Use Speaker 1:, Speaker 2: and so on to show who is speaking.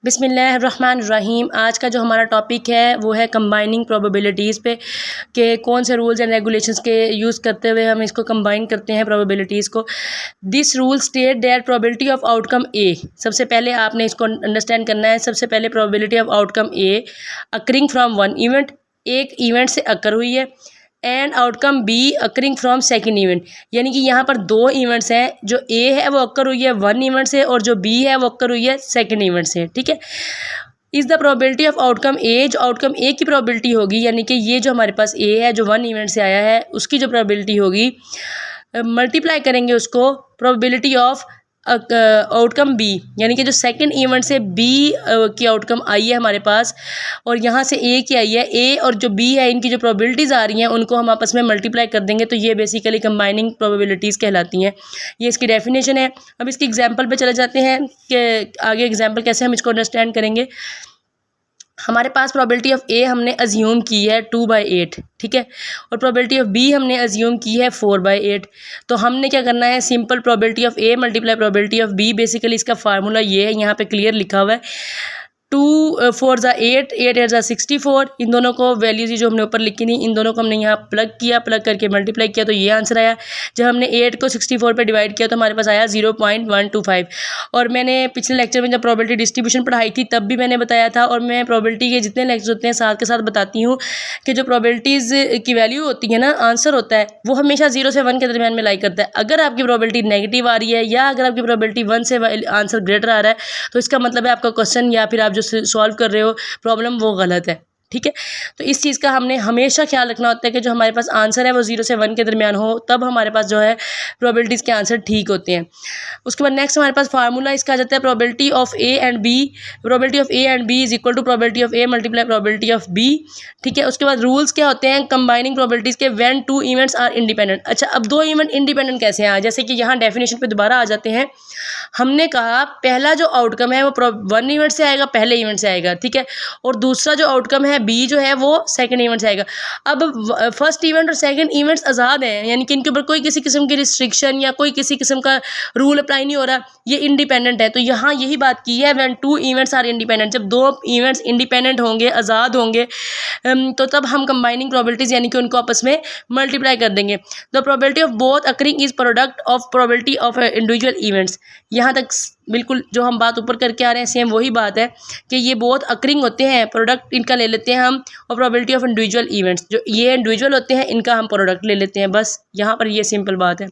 Speaker 1: बिस्मिल्लाहिर्रहमानिर्रहीम। आज का जो हमारा टॉपिक है वो है कंबाइनिंग प्रोबेबिलिटीज़ पे कि कौन से रूल्स एंड रेगुलेशंस के यूज़ करते हुए हम इसको कंबाइन करते हैं प्रोबेबिलिटीज़ को। This rule state that probability of outcome A, सबसे पहले आपने इसको अंडरस्टैंड करना है। सबसे पहले probability of outcome A occurring from one event, एक इवेंट से अकर हुई है, and outcome B occurring from second event, यानी कि यहाँ पर दो इवेंट्स हैं। जो ए है वो अकर हुई है वन इवेंट से और जो बी है वो अकर हुई है सेकंड इवेंट से। ठीक है, is the probability of outcome A, जो आउटकम ए की प्रोबेबिलिटी होगी, यानी कि ये जो हमारे पास ए है जो वन इवेंट से आया है उसकी जो प्रोबेबिलिटी होगी, मल्टीप्लाई करेंगे उसको प्रोबेबिलिटी ऑफ आउटकम बी, यानी कि जो सेकंड इवेंट से बी की आउटकम आई है हमारे पास और यहाँ से ए की आई है, ए और जो बी है इनकी जो प्रोबेबिलिटीज़ आ रही हैं उनको हम आपस में मल्टीप्लाई कर देंगे तो ये बेसिकली कंबाइनिंग प्रोबेबिलिटीज़ कहलाती हैं। ये इसकी डेफिनेशन है। अब इसकी एग्जांपल पे चले जाते हैं कि आगे एग्जांपल कैसे हम इसको अंडरस्टैंड करेंगे। हमारे पास प्रोबेबिलिटी ऑफ ए हमने अज्यूम की है 2/8, ठीक है, और प्रोबेबिलिटी ऑफ बी हमने अज्यूम की है 4/8। तो हमने क्या करना है, simple probability of A multiply probability of B. Basically इसका फार्मूला ये है, यहाँ पे क्लियर लिखा हुआ है। 2 4 ज़ा 8, 8 8 ज़ा 64। इन दोनों को वैल्यूज़ जो हमने ऊपर लिखी थी इन दोनों को हमने यहाँ प्लग किया, प्लग करके मल्टीप्लाई किया तो ये आंसर आया। जब हमने 8 को 64 पे डिवाइड किया तो हमारे पास आया 0.125। और मैंने पिछले लेक्चर में जब प्रोबेबिलिटी डिस्ट्रीब्यूशन पढ़ाई थी तब भी मैंने बताया था, और मैं प्रोबेबिलिटी के जितने लेक्चर होते हैं साथ के साथ बताती हूँ कि जो प्रोबेबिलिटीज़ की वैल्यू होती है ना, आंसर होता है वो हमेशा 0 से 1 के दरमियान में लाई करता है। अगर आपकी प्रोबेबिलिटी नेगेटिव आ रही है या अगर आपकी प्रोबेबिलिटी 1 से आंसर ग्रेटर आ रहा है तो इसका मतलब है आपका क्वेश्चन या फिर आप जो सॉल्व कर रहे हो प्रॉब्लम वो गलत है। ठीक है, तो इस चीज़ का हमने हमेशा ख्याल रखना होता है कि जो हमारे पास आंसर है वो 0 से 1 के दरमियान हो, तब हमारे पास जो है प्रोबेबिलिटीज़ के आंसर ठीक होते हैं। उसके बाद नेक्स्ट हमारे पास फार्मूला इसका आ जाता है probability of A and B. Probability of A and B is equal to probability of A multiply probability of B. ठीक है, उसके बाद रूल्स क्या होते हैं कंबाइनिंग प्रोबेबिलिटीज़ के, व्हेन 2 इवेंट्स आर इंडिपेंडेंट। अच्छा, अब 2 इवेंट इंडिपेंडेंट कैसे हैं, जैसे कि यहाँ डेफिनेशन पे दोबारा आ जाते हैं। हमने कहा पहला जो आउटकम है वो 1 इवेंट से आएगा, पहले इवेंट से आएगा, ठीक है, और दूसरा जो आउटकम है बी जो है वो सेकंड इवेंट से आएगा। अब फर्स्ट इवेंट और सेकंड इवेंट्स आज़ाद हैं, यानी कि इनके ऊपर कोई किसी किस्म की रिस्ट्रिक्शन या कोई किसी किस्म का रूल अप्लाई नहीं हो रहा, ये इंडिपेंडेंट है। तो यहाँ यही बात की है, व्हेन 2 इवेंट्स आर इंडिपेंडेंट, जब 2 इवेंट्स इंडिपेंडेंट होंगे, आज़ाद होंगे, तो तब हम कंबाइनिंग प्रोबेबिलिटीज़ यानी कि उनको आपस में मल्टीप्लाई कर देंगे। The probability of both occurring is product of probability of individual events. यहाँ तक बिल्कुल जो हम बात ऊपर करके आ रहे हैं सेम वही बात है कि ये बहुत अकरिंग होते हैं, प्रोडक्ट इनका ले लेते हैं हम, और प्रोबेबिलिटी ऑफ इंडिविजुअल इवेंट्स जो ये इंडिविजुअल होते हैं इनका हम प्रोडक्ट ले लेते हैं। बस यहाँ पर ये सिंपल बात है।